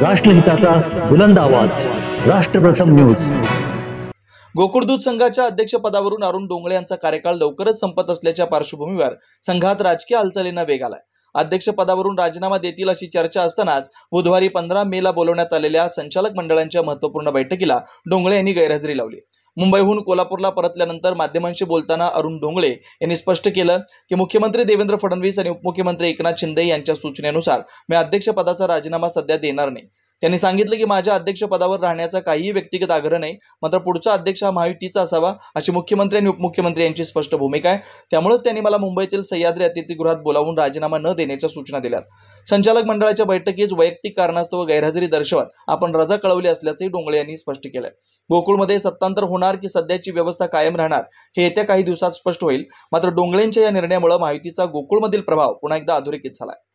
राष्ट्रहिताचा बुलंद आवाज, राष्ट्रप्रथम न्यूज। गोकुळ दूध संघाच्या अध्यक्षपदावरून अरुण डोंगळे यांचा कार्यकाळ लवकरच संपत असल्याच्या पार्श्वभूमीवर संघात राजकीय हालचालींना वेग आलाय। अध्यक्षपदावरून राजीनामा देतील अशी चर्चा असतानाच बुधवारी 15 मेला बोलवण्यात आलेल्या संचालक मंडळांच्या महत्त्वपूर्ण बैठकीला डोंगळे यांनी गैरहजेरी लावली। मुंबईहून कोल्हापूरला परतल्यानंतर माध्यमांशी बोलताना अरुण डोंगळे यांनी स्पष्ट केलं की मुख्यमंत्री देवेंद्र फडणवीस आणि उपमुख्यमंत्री एकनाथ शिंदे यांच्या सूचनेनुसार मी अध्यक्षपदाचा राजीनामा सध्या देणार नाही। त्यांनी सांगितलं की माझ्या अध्यक्षपदावर राहण्याचा काहीही व्यक्तिगत आग्रह नाही, मात्र पुढचा अध्यक्ष हा महायुतीचा असावा अशी मुख्यमंत्री आणि उपमुख्यमंत्री यांची स्पष्ट भूमिका आहे। त्यामुळेच त्यांनी मला मुंबईतील सह्याद्री अतिथीगृहात बोलावून राजीनामा न देण्याच्या सूचना दिल्यात। संचालक मंडळाच्या बैठकीत वैयक्तिक कारणास्तव गैरहजेरी दर्शवत आपण रजा कळवली असल्याचंही डोंगळे यांनी स्पष्ट केलंय। गोकुळमध्ये सत्तांतर होणार की सध्याची व्यवस्था कायम राहणार हे येत्या काही दिवसात स्पष्ट होईल, मात्र डोंगळेंच्या या निर्णयामुळे महायुतीचा गोकुळमधील प्रभाव पुन्हा एकदा अधोरेखित झालाय।